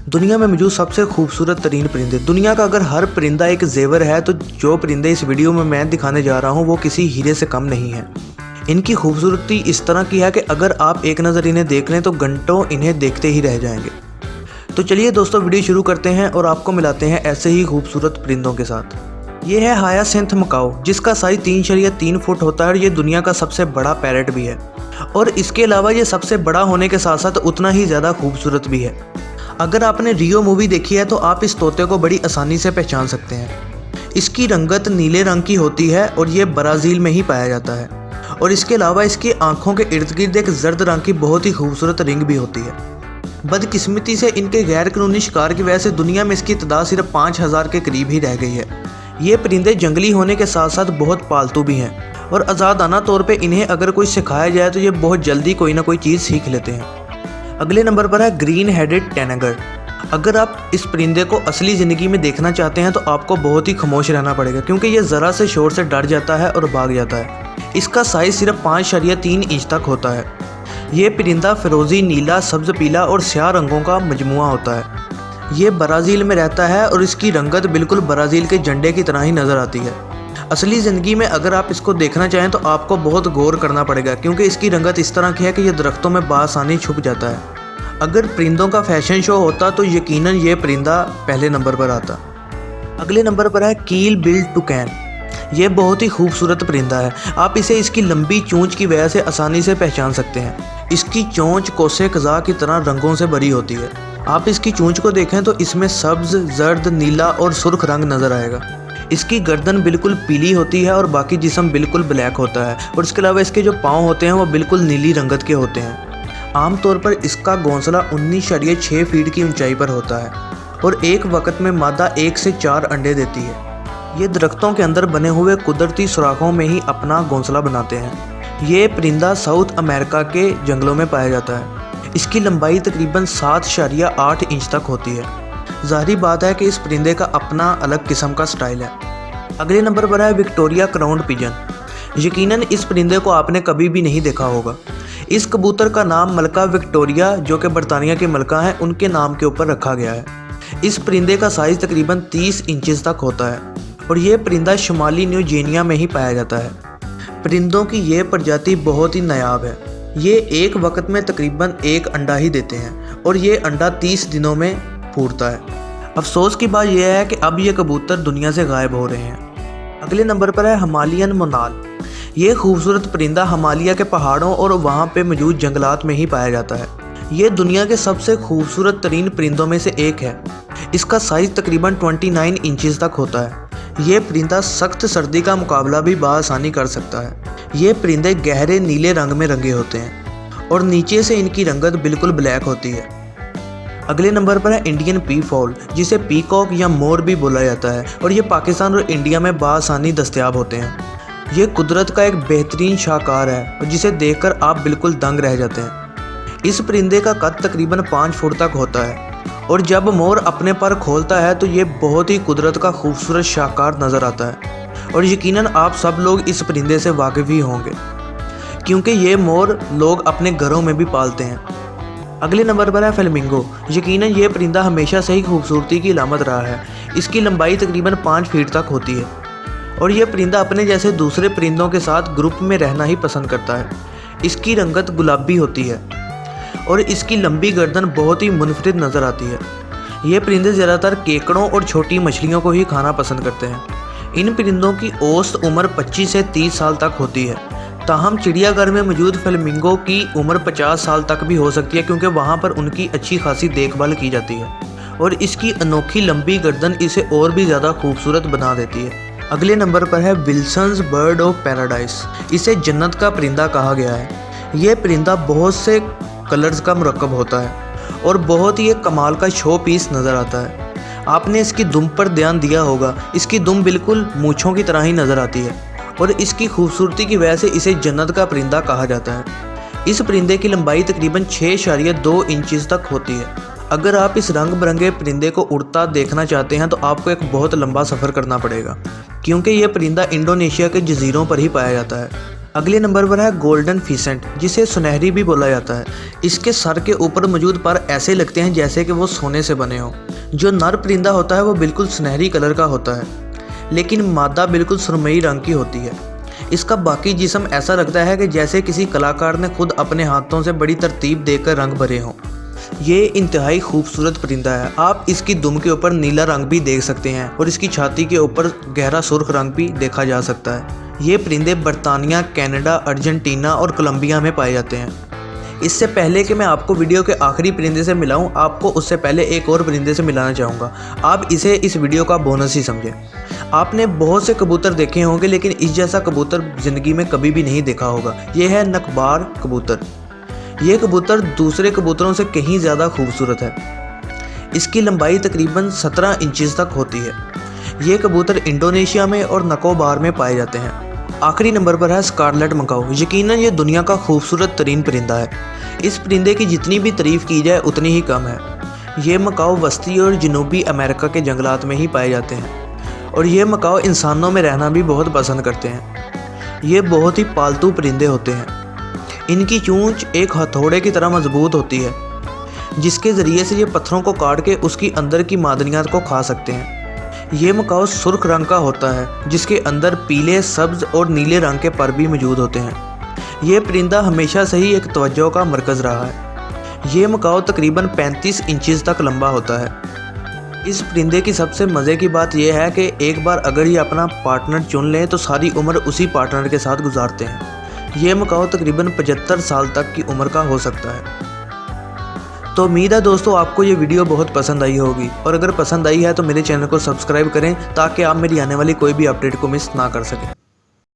दुनिया में मौजूद सबसे खूबसूरत तरीन परिंदे। दुनिया का अगर हर परिंदा एक जेवर है तो जो परिंदे इस वीडियो में मैं दिखाने जा रहा हूँ वो किसी हीरे से कम नहीं है। इनकी खूबसूरती इस तरह की है कि अगर आप एक नज़र इन्हें देख लें तो घंटों इन्हें देखते ही रह जाएंगे। तो चलिए दोस्तों वीडियो शुरू करते हैं और आपको मिलाते हैं ऐसे ही खूबसूरत परिंदों के साथ। ये है हायासिंथ मकाओ, जिसका साइज 3.3 फुट होता है और ये दुनिया का सबसे बड़ा पैरट भी है। और इसके अलावा ये सबसे बड़ा होने के साथ साथ उतना ही ज़्यादा खूबसूरत भी है। अगर आपने रियो मूवी देखी है तो आप इस तोते को बड़ी आसानी से पहचान सकते हैं। इसकी रंगत नीले रंग की होती है और ये ब्राज़ील में ही पाया जाता है। और इसके अलावा इसकी आंखों के इर्द गिर्द एक जर्द रंग की बहुत ही खूबसूरत रिंग भी होती है। बदकिस्मती से इनके गैर कानूनी शिकार की वजह से दुनिया में इसकी तादाद सिर्फ 5000 के करीब ही रह गई है। ये परिंदे जंगली होने के साथ साथ बहुत पालतू भी हैं और आज़ादाना तौर पे इन्हें अगर कोई सिखाया जाए तो ये बहुत जल्दी कोई ना कोई चीज़ सीख लेते हैं। अगले नंबर पर है ग्रीन हेडेड टैनगर। अगर आप इस परिंदे को असली ज़िंदगी में देखना चाहते हैं तो आपको बहुत ही खामोश रहना पड़ेगा, क्योंकि ये ज़रा से शोर से डर जाता है और भाग जाता है। इसका साइज़ सिर्फ 5.3 इंच तक होता है। ये परिंदा फिरोज़ी, नीला, सब्ज़, पीला और स्याह रंगों का मजमुआ होता है। ये ब्राज़ील में रहता है और इसकी रंगत बिल्कुल ब्राज़ील के झंडे की तरह ही नज़र आती है। असली ज़िंदगी में अगर आप इसको देखना चाहें तो आपको बहुत गौर करना पड़ेगा, क्योंकि इसकी रंगत इस तरह की है कि यह दरख्तों में बासानी छुप जाता है। अगर परिंदों का फैशन शो होता तो यकीनन ये परिंदा पहले नंबर पर आता। अगले नंबर पर है कील बिल्ड टुकैन। ये बहुत ही खूबसूरत परिंदा है। आप इसे इसकी लंबी चोंच की वजह से आसानी से पहचान सकते हैं। इसकी चोंच कोसे कज़ा की तरह रंगों से भरी होती है। आप इसकी चोंच को देखें तो इसमें सब्ज़, जर्द, नीला और सुर्ख रंग नज़र आएगा। इसकी गर्दन बिल्कुल पीली होती है और बाकी जिस्म बिल्कुल ब्लैक होता है। और इसके अलावा इसके जो पाँव होते हैं वो बिल्कुल नीली रंगत के होते हैं। आमतौर पर इसका घोंसला 19.6 फीट की ऊंचाई पर होता है और एक वक्त में मादा 1 से 4 अंडे देती है। ये दरख्तों के अंदर बने हुए कुदरती सुराखों में ही अपना घोंसला बनाते हैं। ये परिंदा साउथ अमेरिका के जंगलों में पाया जाता है। इसकी लंबाई तकरीबन 7.8 इंच तक होती है। ज़ाहिरी बात है कि इस परिंदे का अपना अलग किस्म का स्टाइल है। अगले नंबर पर है विक्टोरिया क्राउन्ड पिजन। यकीनन इस परिंदे को आपने कभी भी नहीं देखा होगा। इस कबूतर का नाम मलका विक्टोरिया, जो कि बरतानिया की मलका हैं, उनके नाम के ऊपर रखा गया है। इस परिंदे का साइज़ तकरीबन 30 इंचेस तक होता है और ये परिंदा शुमाली न्यू गिनिया में ही पाया जाता है। परिंदों की ये प्रजाति बहुत ही नायाब है। ये एक वक्त में तकरीबन 1 अंडा ही देते हैं और ये अंडा 30 दिनों में फूटता है। अफसोस की बात यह है कि अब ये कबूतर दुनिया से गायब हो रहे हैं। अगले नंबर पर है हिमालयन मोनाल। ये खूबसूरत परिंदा हिमालय के पहाड़ों और वहाँ पे मौजूद जंगलात में ही पाया जाता है। ये दुनिया के सबसे खूबसूरत तरीन परिंदों में से एक है। इसका साइज़ तकरीबन 29 इंचेस तक होता है। ये परिंदा सख्त सर्दी का मुकाबला भी बआसानी कर सकता है। ये परिंदे गहरे नीले रंग में रंगे होते हैं और नीचे से इनकी रंगत बिल्कुल ब्लैक होती है। अगले नंबर पर है इंडियन पी फॉल, जिसे पीकॉक या मोर भी बोला जाता है और ये पाकिस्तान और इंडिया में बआसानी दस्तयाब होते हैं। ये कुदरत का एक बेहतरीन शाहकार है और जिसे देखकर आप बिल्कुल दंग रह जाते हैं। इस परिंदे का कद तकरीबन 5 फुट तक होता है और जब मोर अपने पर खोलता है तो ये बहुत ही कुदरत का खूबसूरत शाहकार नज़र आता है। और यकीनन आप सब लोग इस परिंदे से वाकिफ़ ही होंगे, क्योंकि ये मोर लोग अपने घरों में भी पालते हैं। अगले नंबर पर है फ्लेमिंगो। यकीनन ये परिंदा हमेशा से ही खूबसूरती की अलामत रहा है। इसकी लंबाई तकरीबन 5 फीट तक होती है और यह परिंदा अपने जैसे दूसरे परिंदों के साथ ग्रुप में रहना ही पसंद करता है। इसकी रंगत गुलाबी होती है और इसकी लंबी गर्दन बहुत ही मुनफरिद नज़र आती है। ये परिंदे ज़्यादातर केकड़ों और छोटी मछलियों को ही खाना पसंद करते हैं। इन परिंदों की औसत उम्र 25 से 30 साल तक होती है। ताहम चिड़ियाघर में मौजूद फ्लेमिंगो की उम्र 50 साल तक भी हो सकती है, क्योंकि वहाँ पर उनकी अच्छी खासी देखभाल की जाती है और इसकी अनोखी लंबी गर्दन इसे और भी ज़्यादा खूबसूरत बना देती है। अगले नंबर पर है विल्सन्स बर्ड ऑफ पैराडाइस। इसे जन्नत का परिंदा कहा गया है। यह परिंदा बहुत से कलर्स का मुरक्कब होता है और बहुत ही एक कमाल का शो पीस नज़र आता है। आपने इसकी दुम पर ध्यान दिया होगा। इसकी दुम बिल्कुल मूँछों की तरह ही नज़र आती है और इसकी खूबसूरती की वजह से इसे जन्नत का परिंदा कहा जाता है। इस परिंदे की लंबाई तकरीबन 6.2 इंचेस तक होती है। अगर आप इस रंग बिरंगे परिंदे को उड़ता देखना चाहते हैं तो आपको एक बहुत लंबा सफ़र करना पड़ेगा, क्योंकि यह परिंदा इंडोनेशिया के जजीरों पर ही पाया जाता है। अगले नंबर पर है गोल्डन फीसेंट, जिसे सुनहरी भी बोला जाता है। इसके सर के ऊपर मौजूद पर ऐसे लगते हैं जैसे कि वो सोने से बने हों। जो नर परिंदा होता है वो बिल्कुल सुनहरी कलर का होता है, लेकिन मादा बिल्कुल सुरमई रंग की होती है। इसका बाकी जिस्म ऐसा लगता है कि जैसे किसी कलाकार ने खुद अपने हाथों से बड़ी तरतीब देकर रंग भरे हों। ये इंतहाई खूबसूरत परिंदा है। आप इसकी दुम के ऊपर नीला रंग भी देख सकते हैं और इसकी छाती के ऊपर गहरा सुर्ख रंग भी देखा जा सकता है। ये परिंदे बरतानिया, कनाडा, अर्जेंटीना और कोलंबिया में पाए जाते हैं। इससे पहले कि मैं आपको वीडियो के आखिरी परिंदे से मिलाऊं, आपको उससे पहले एक और परिंदे से मिलाना चाहूँगा। आप इसे इस वीडियो का बोनस ही समझें। आपने बहुत से कबूतर देखे होंगे, लेकिन इस जैसा कबूतर ज़िंदगी में कभी भी नहीं देखा होगा। ये है नकबार कबूतर। ये कबूतर दूसरे कबूतरों से कहीं ज़्यादा खूबसूरत है। इसकी लंबाई तकरीबन 17 इंचज़ तक होती है। ये कबूतर इंडोनेशिया में और निकोबार में पाए जाते हैं। आखिरी नंबर पर है स्कारलेट मकाऊ। यकीनन ये दुनिया का खूबसूरत तरीन परिंदा है। इस परिंदे की जितनी भी तारीफ़ की जाए उतनी ही कम है। ये मकाऊ वस्ती और जनूबी अमेरिका के जंगलात में ही पाए जाते हैं और ये मकाऊ इंसानों में रहना भी बहुत पसंद करते हैं। ये बहुत ही पालतू परिंदे होते हैं। इनकी चोंच एक हथौड़े की तरह मजबूत होती है, जिसके ज़रिए से ये पत्थरों को काट के उसकी अंदर की मादनियात को खा सकते हैं। ये मकाऊ सुर्ख रंग का होता है, जिसके अंदर पीले, सब्ज़ और नीले रंग के पर भी मौजूद होते हैं। ये परिंदा हमेशा से ही एक तवज्जो का मरकज़ रहा है। ये मकाऊ तकरीबन 35 इंचज़ तक लंबा होता है। इस परिंदे की सबसे मज़े की बात यह है कि एक बार अगर ये अपना पार्टनर चुन लें तो सारी उम्र उसी पार्टनर के साथ गुजारते हैं। ये मकाऊ तकरीबन 75 साल तक की उम्र का हो सकता है। तो उम्मीद है दोस्तों आपको ये वीडियो बहुत पसंद आई होगी, और अगर पसंद आई है तो मेरे चैनल को सब्सक्राइब करें ताकि आप मेरी आने वाली कोई भी अपडेट को मिस ना कर सकें।